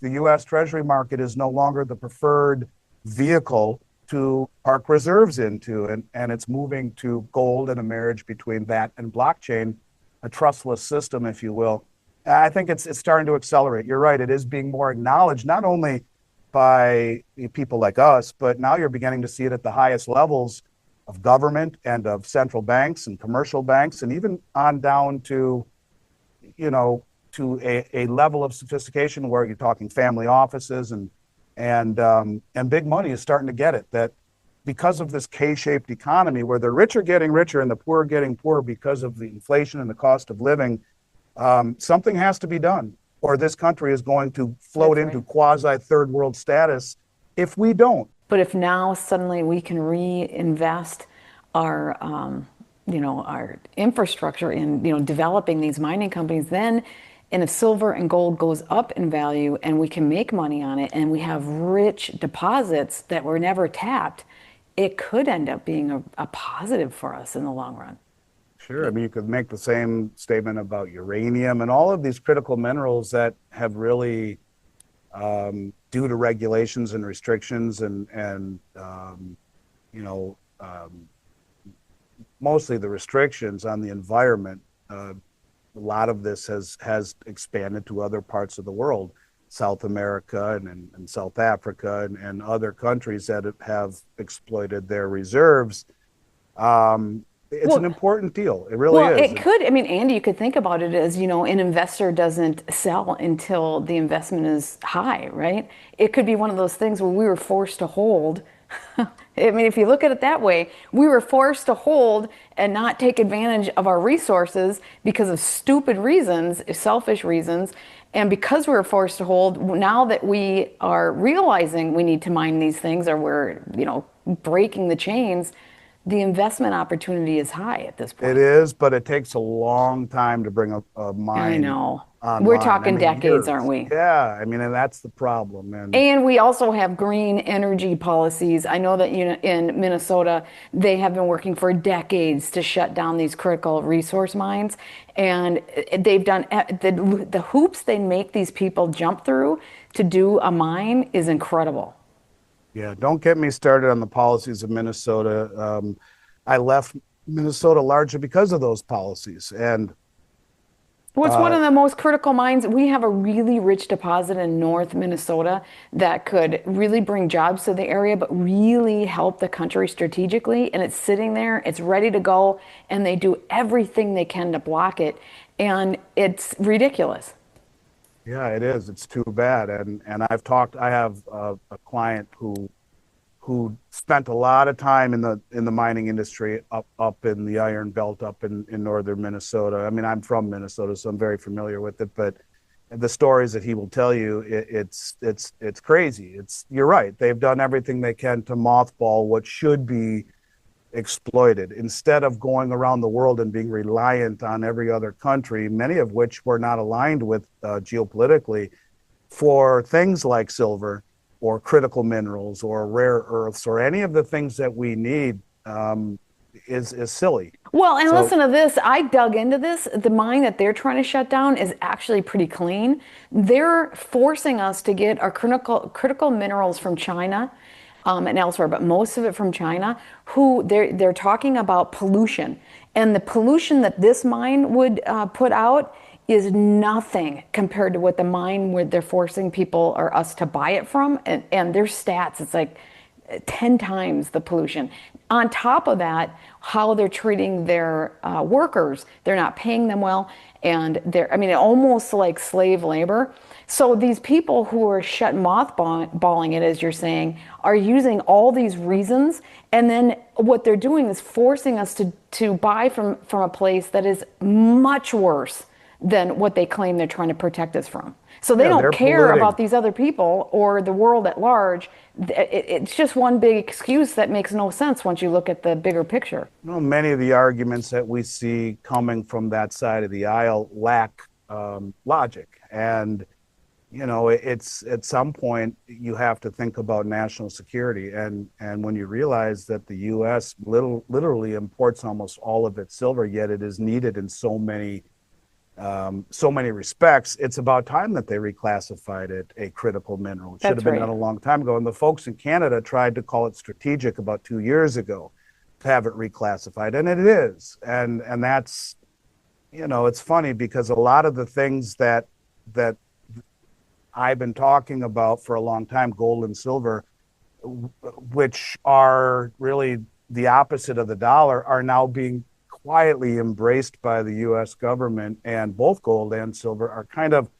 the U.S. Treasury market is no longer the preferred vehicle to park reserves into, and it's moving to gold and a marriage between that and blockchain, a trustless system, if you will. I think it's starting to accelerate. You're right. It is being more acknowledged, not only by people like us, but now you're beginning to see it at the highest levels of government and of central banks and commercial banks, and even on down to, to a level of sophistication where you're talking family offices and big money is starting to get it, that because of this K-shaped economy where the rich are getting richer and the poor are getting poorer because of the inflation and the cost of living, something has to be done, or this country is going to float into quasi third world status if we don't. But if now suddenly we can reinvest our, our infrastructure in, developing these mining companies, then, and if silver and gold goes up in value and we can make money on it and we have rich deposits that were never tapped, it could end up being a positive for us in the long run. Sure. I mean, you could make the same statement about uranium and all of these critical minerals that have really, due to regulations and restrictions and mostly the restrictions on the environment, a lot of this has expanded to other parts of the world, South America and South Africa and other countries that have exploited their reserves. It's an important deal. It really is. Well, it could. I mean, Andy, you could think about it as, an investor doesn't sell until the investment is high, right? It could be one of those things where we were forced to hold. I mean, if you look at it that way, we were forced to hold and not take advantage of our resources because of stupid reasons, selfish reasons. And because we were forced to hold, now that we are realizing we need to mine these things, or we're, breaking the chains, the investment opportunity is high at this point. It is, but it takes a long time to bring a mine. I know. Online. We're talking decades, years. Aren't we? Yeah, I mean, and that's the problem. And we also have green energy policies. I know that in Minnesota, they have been working for decades to shut down these critical resource mines. And they've done the hoops they make these people jump through to do a mine is incredible. Yeah, don't get me started on the policies of Minnesota. I left Minnesota largely because of those policies. And well, it's one of the most critical mines. We have a really rich deposit in North Minnesota that could really bring jobs to the area, but really help the country strategically. And it's sitting there, it's ready to go, and they do everything they can to block it. And it's ridiculous. Yeah, it is. It's too bad. And I have a client who spent a lot of time in the mining industry up in the Iron Belt up in northern Minnesota. I mean, I'm from Minnesota, so I'm very familiar with it. But the stories that he will tell you, it's crazy. You're right. They've done everything they can to mothball what should be exploited, instead of going around the world and being reliant on every other country, many of which we're not aligned with geopolitically, for things like silver or critical minerals or rare earths or any of the things that we need, is silly. Well, and listen to this. I dug into this. The mine that they're trying to shut down is actually pretty clean. They're forcing us to get our critical minerals from China, and elsewhere, but most of it from China, who they're talking about pollution. And the pollution that this mine would put out is nothing compared to what the mine where they're forcing people or us to buy it from. And their stats, it's like 10 times the pollution. On top of that, how they're treating their workers, they're not paying them well, and almost like slave labor. So these people who are mothballing it, as you're saying, are using all these reasons, and then what they're doing is forcing us to buy from a place that is much worse than what they claim they're trying to protect us from. So they don't care about these other people or the world at large. It's just one big excuse that makes no sense once you look at the bigger picture. Well, many of the arguments that we see coming from that side of the aisle lack logic. And, it's at some point you have to think about national security. And when you realize that the U.S. literally imports almost all of its silver, yet it is needed in so many so many respects, it's about time that they reclassified it a critical mineral. It should have been done a long time ago. And the folks in Canada tried to call it strategic about 2 years ago to have it reclassified, and it is. And that's, it's funny because a lot of the things that I've been talking about for a long time, gold and silver, which are really the opposite of the dollar, are now being quietly embraced by the US government, and both gold and silver are kind of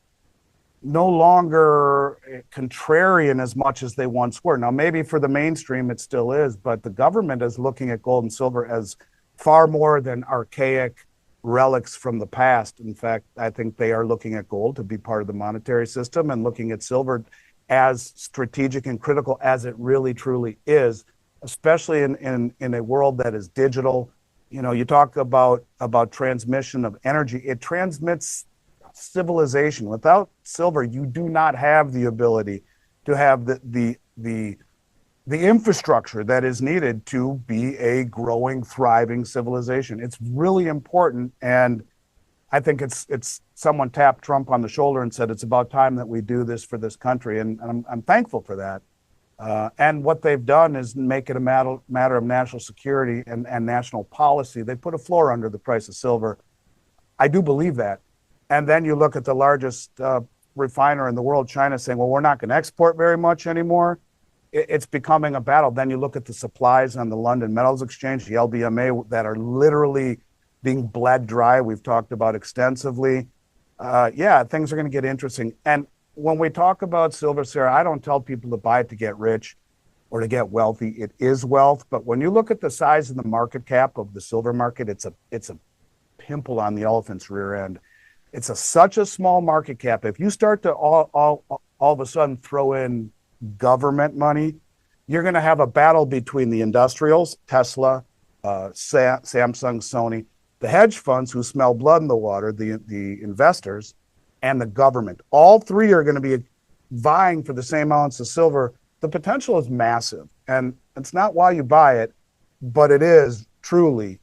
no longer contrarian as much as they once were. Now, maybe for the mainstream it still is, but the government is looking at gold and silver as far more than archaic relics from the past. In fact, I think they are looking at gold to be part of the monetary system and looking at silver as strategic and critical as it really truly is, especially in a world that is digital. You talk about transmission of energy. It transmits civilization. Without silver, you do not have the ability to have the infrastructure that is needed to be a growing, thriving civilization. It's really important, and I think it's someone tapped Trump on the shoulder and said it's about time that we do this for this country, and I'm thankful for that. And what they've done is make it a matter of national security and national policy. They put a floor under the price of silver. I do believe that. And then you look at the largest refiner in the world, China, saying, well, we're not going to export very much anymore. It's becoming a battle. Then you look at the supplies on the London Metals Exchange, the LBMA, that are literally being bled dry. We've talked about extensively. Things are going to get interesting. And when we talk about silver, Sarah, I don't tell people to buy it to get rich or to get wealthy. It is wealth. But when you look at the size of the market cap of the silver market, it's a pimple on the elephant's rear end. It's such a small market cap. If you start to all of a sudden throw in government money, you're going to have a battle between the industrials, Tesla, Samsung, Sony, the hedge funds who smell blood in the water, the investors, and the government. All three are going to be vying for the same ounce of silver. The potential is massive, and it's not why you buy it, but it is truly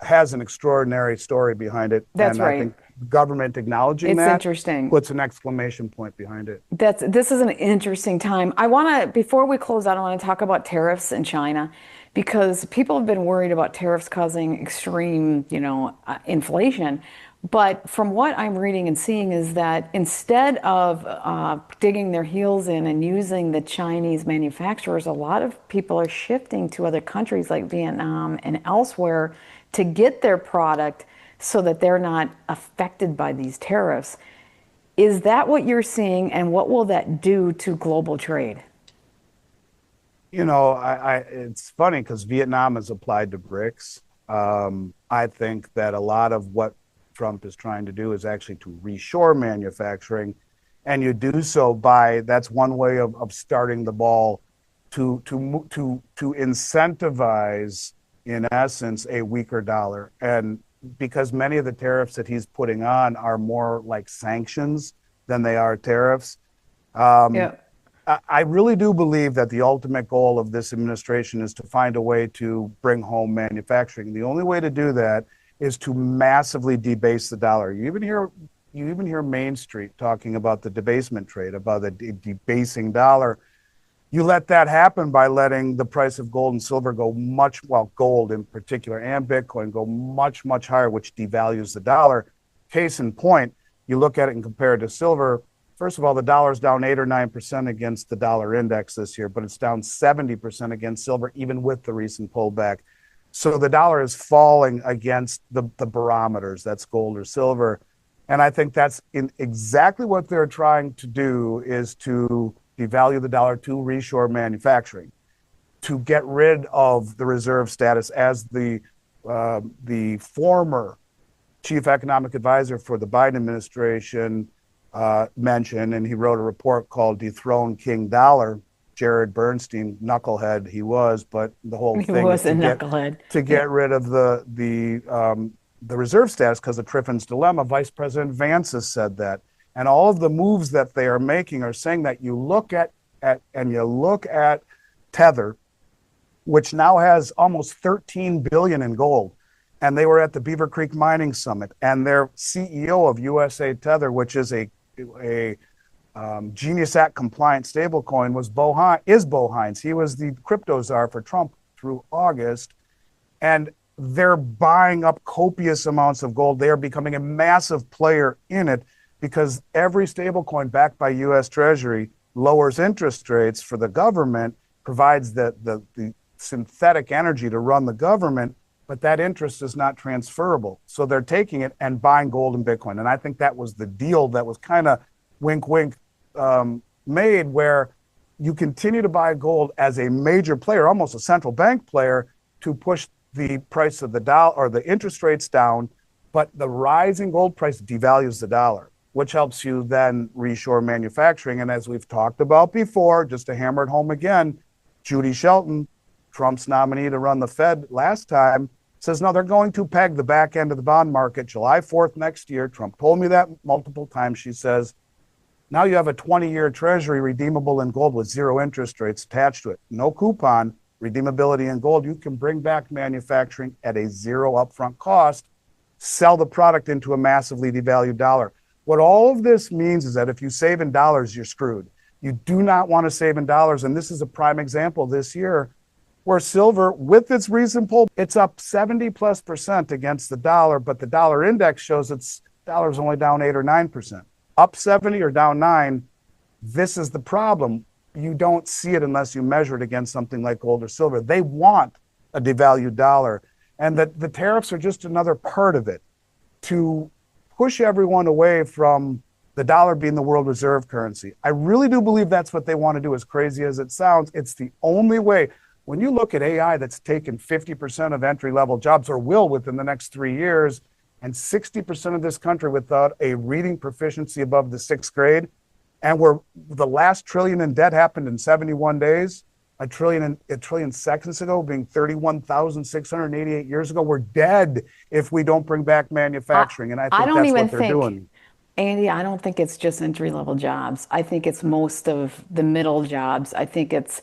has an extraordinary story behind it. That's right. I think government acknowledging that interesting. Puts an exclamation point behind it. This is an interesting time. Before we close out, I want to talk about tariffs in China, because people have been worried about tariffs causing extreme, inflation. But from what I'm reading and seeing is that instead of digging their heels in and using the Chinese manufacturers, a lot of people are shifting to other countries like Vietnam and elsewhere to get their product so that they're not affected by these tariffs. Is that what you're seeing, and what will that do to global trade? It's funny because Vietnam is applied to BRICS. I think that a lot of what Trump is trying to do is actually to reshore manufacturing, and you do so that's one way of starting the ball to incentivize, in essence, a weaker dollar. And because many of the tariffs that he's putting on are more like sanctions than they are tariffs. I really do believe that the ultimate goal of this administration is to find a way to bring home manufacturing. The only way to do that is to massively debase the dollar. You even hear Main Street talking about the debasement trade, about the debasing dollar. You let that happen by letting the price of gold and silver go gold in particular and Bitcoin go much, much higher, which devalues the dollar. Case in point, you look at it and compare it to silver. First of all, the dollar's down 8 or 9% against the dollar index this year, but it's down 70% against silver, even with the recent pullback. So the dollar is falling against the barometers, that's gold or silver. And I think that's exactly what they're trying to do, is to devalue the dollar, to reshore manufacturing, to get rid of the reserve status, as the former chief economic advisor for the Biden administration mentioned, and he wrote a report called Dethrone King Dollar. Jared Bernstein, knucklehead he was, but the whole thing was to get rid of the reserve status because of Triffin's dilemma. Vice President Vance has said that. And all of the moves that they are making are saying that you look at Tether, which now has almost 13 billion in gold. and they were at the Beaver Creek Mining Summit, and their CEO of USA Tether, which is a Genius Act compliant stablecoin, is Bo Hines. He was the crypto czar for Trump through August, and they're buying up copious amounts of gold. They are becoming a massive player in it because every stablecoin backed by U.S. Treasury lowers interest rates for the government, provides the synthetic energy to run the government, but that interest is not transferable. So they're taking it and buying gold and Bitcoin. And I think that was the deal that was kind of wink, wink made, where you continue to buy gold as a major player, almost a central bank player, to push the price of the dollar or the interest rates down. But the rising gold price devalues the dollar, which helps you then reshore manufacturing. And as we've talked about before, just to hammer it home again, Judy Shelton, Trump's nominee to run the Fed last time, says, no, they're going to peg the back end of the bond market July 4th next year. Trump told me that multiple times. She says, now you have a 20-year treasury redeemable in gold with zero interest rates attached to it. No coupon, redeemability in gold. You can bring back manufacturing at a zero upfront cost, sell the product into a massively devalued dollar. What all of this means is that if you save in dollars, you're screwed. You do not want to save in dollars. And this is a prime example this year where silver, with its recent pull, it's up 70+% against the dollar, but the dollar index shows its dollar's only down 8 or 9%. Up 70 or down 9, this is the problem. You don't see it unless you measure it against something like gold or silver. They want a devalued dollar, and that the tariffs are just another part of it to push everyone away from the dollar being the world reserve currency. I really do believe that's what they want to do, as crazy as it sounds. It's the only way. When you look at AI that's taken 50% of entry-level jobs, or will within the next 3 years, and 60% of this country without a reading proficiency above the 6th grade, and where the last trillion in debt happened in 71 days, a trillion seconds ago being 31,688 years ago, we're dead if we don't bring back manufacturing. And I think that's what they're doing. Andy, I don't think it's just entry-level jobs. I think it's most of the middle jobs. I think it's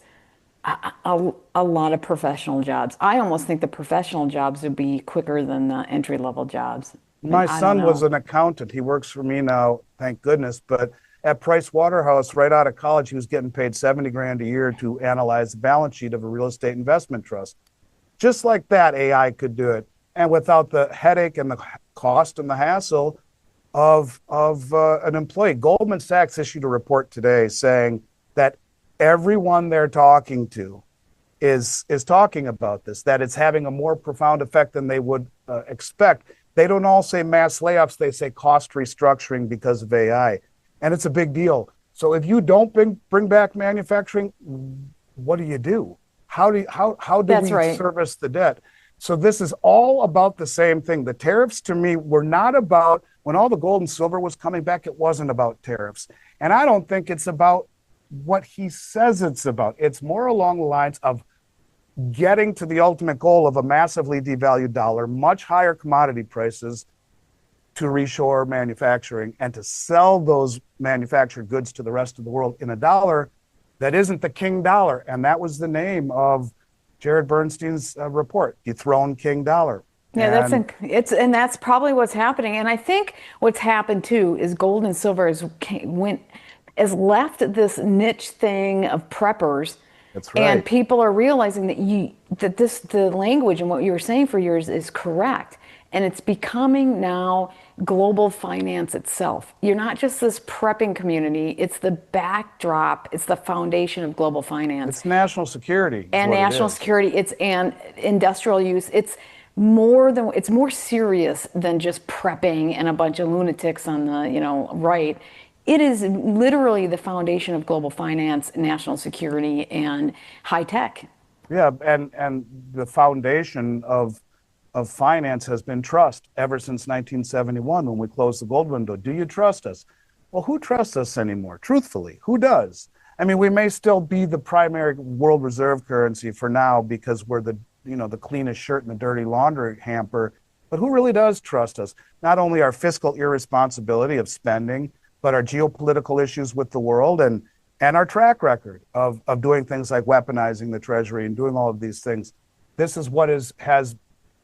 a lot of professional jobs. I almost think the professional jobs would be quicker than the entry-level jobs. My son was an accountant. He works for me now, thank goodness. But at Price Waterhouse, right out of college, he was getting paid 70 grand a year to analyze the balance sheet of a real estate investment trust. Just like that, AI could do it, and without the headache and the cost and the hassle of an employee. Goldman Sachs issued a report today saying that everyone they're talking to is talking about this, that it's having a more profound effect than they would expect. They don't all say mass layoffs, they say cost restructuring because of AI. And it's a big deal. So if you don't bring back manufacturing, what do you do? How do we service the debt? So this is all about the same thing. The tariffs, to me, were not about, when all the gold and silver was coming back, it wasn't about tariffs. And I don't think it's about what he says it's about. It's more along the lines of getting to the ultimate goal of a massively devalued dollar, much higher commodity prices, to reshore manufacturing and to sell those manufactured goods to the rest of the world in a dollar that isn't the king dollar. And that was the name of Jared Bernstein's report, Dethrone King Dollar. Yeah, and that's probably what's happening. And I think what's happened too is gold and silver has left this niche thing of preppers. That's right. And people are realizing that the language and what you were saying for years is correct. And it's becoming now global finance itself. You're not just this prepping community, it's the backdrop, it's the foundation of global finance. It's national security. And national security, it's and industrial use. It's more serious than just prepping and a bunch of lunatics on the, right. It is literally the foundation of global finance, national security, and high tech. Yeah, and the foundation of finance has been trust ever since 1971 when we closed the gold window. Do you trust us? Well, who trusts us anymore? Truthfully, who does? I mean, we may still be the primary world reserve currency for now because we're the cleanest shirt in the dirty laundry hamper, but who really does trust us? Not only our fiscal irresponsibility of spending, but our geopolitical issues with the world and our track record of doing things like weaponizing the treasury and doing all of these things. This is what has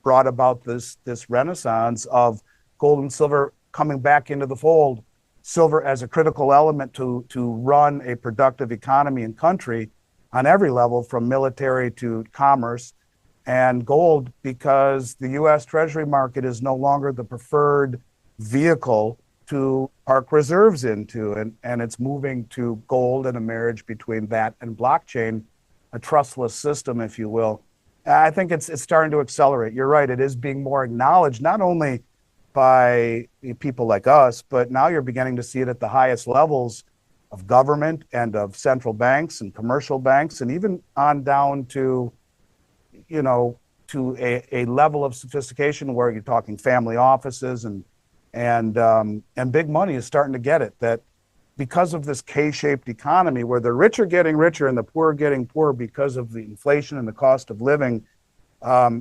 brought about this renaissance of gold and silver coming back into the fold. Silver as a critical element to run a productive economy and country on every level, from military to commerce, and gold because the U.S. Treasury market is no longer the preferred vehicle to park reserves into, and it's moving to gold and a marriage between that and blockchain, a trustless system, if you will. I think it's starting to accelerate. You're right, it is being more acknowledged, not only by people like us, but now you're beginning to see it at the highest levels of government and of central banks and commercial banks, and even on down to, to a level of sophistication where you're talking family offices and big money is starting to get it, that because of this K-shaped economy where the rich are getting richer and the poor are getting poorer because of the inflation and the cost of living,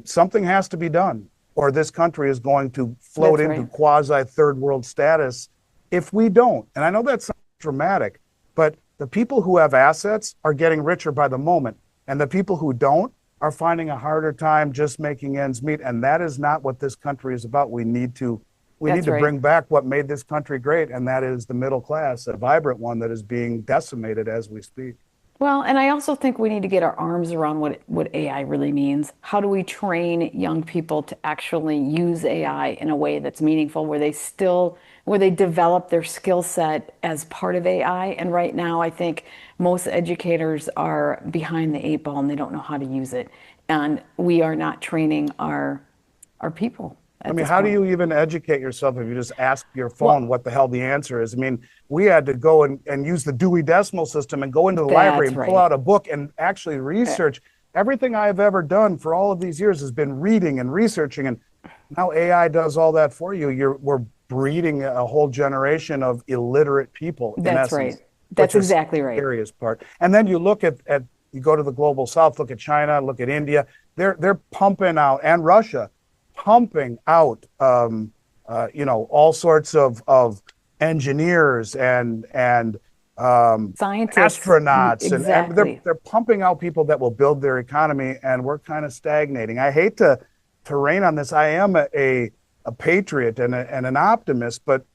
something has to be done, or this country is going to float into quasi third world status if we don't. And I know that sounds dramatic, but the people who have assets are getting richer by the moment, and the people who don't are finding a harder time just making ends meet. And that is not what this country is about. We need to bring back what made this country great, and that is the middle class, a vibrant one that is being decimated as we speak. Well, and I also think we need to get our arms around what AI really means. How do we train young people to actually use AI in a way that's meaningful, where they develop their skill set as part of AI? And right now, I think most educators are behind the eight ball and they don't know how to use it. And we are not training our people. I mean, how do you even educate yourself if you just ask your phone what the hell the answer is? I mean, we had to go and use the Dewey Decimal System and go into the library and pull out a book and actually research. Everything I've ever done for all of these years has been reading and researching, and now AI does all that for you. We're breeding a whole generation of illiterate people. That's right. That's exactly right. The scariest part. And then you look at you go to the global south, look at China, look at India. They're pumping out, and Russia, pumping out, all sorts of engineers and scientists, astronauts, exactly. and they're pumping out people that will build their economy, and we're kind of stagnating. I hate to rain on this. I am a patriot and an optimist, but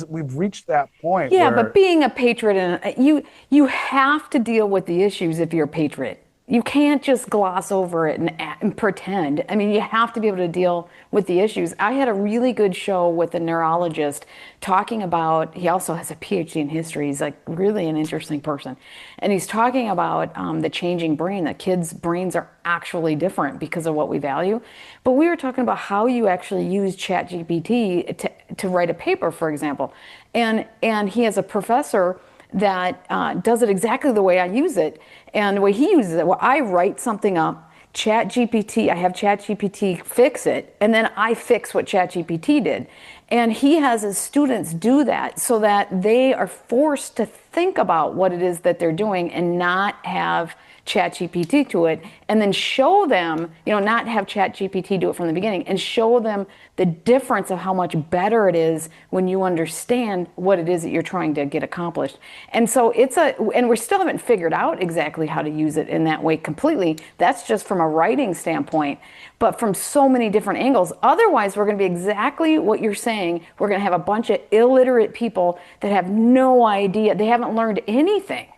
we've reached that point. Yeah, but being a patriot, and you have to deal with the issues if you're a patriot. You can't just gloss over it and pretend. I mean, you have to be able to deal with the issues. I had a really good show with a neurologist talking about, he also has a PhD in history. He's like really an interesting person. And he's talking about the changing brain, that kids' brains are actually different because of what we value. But we were talking about how you actually use ChatGPT to write a paper, for example. And he has a professor that does it exactly the way I use it. And the way he uses it, well, I write something up, I have ChatGPT fix it, and then I fix what ChatGPT did. And he has his students do that so that they are forced to think about what it is that they're doing and not have ChatGPT to it, and then show them, not have ChatGPT do it from the beginning, and show them the difference of how much better it is when you understand what it is that you're trying to get accomplished. And so and we still haven't figured out exactly how to use it in that way completely. That's just from a writing standpoint, but from so many different angles. Otherwise, we're going to be exactly what you're saying. We're going to have a bunch of illiterate people that have no idea. They haven't learned anything.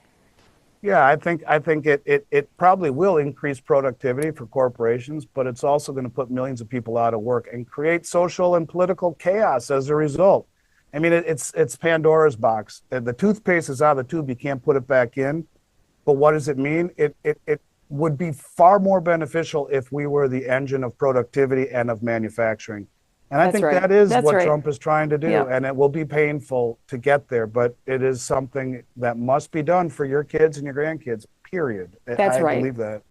Yeah, I think it probably will increase productivity for corporations, but it's also going to put millions of people out of work and create social and political chaos as a result. I mean, it's Pandora's box. The toothpaste is out of the tube; you can't put it back in. But what does it mean? It would be far more beneficial if we were the engine of productivity and of manufacturing. And I think that is what Trump is trying to do. Yeah. And it will be painful to get there, but it is something that must be done for your kids and your grandkids, period. That's right. I believe that.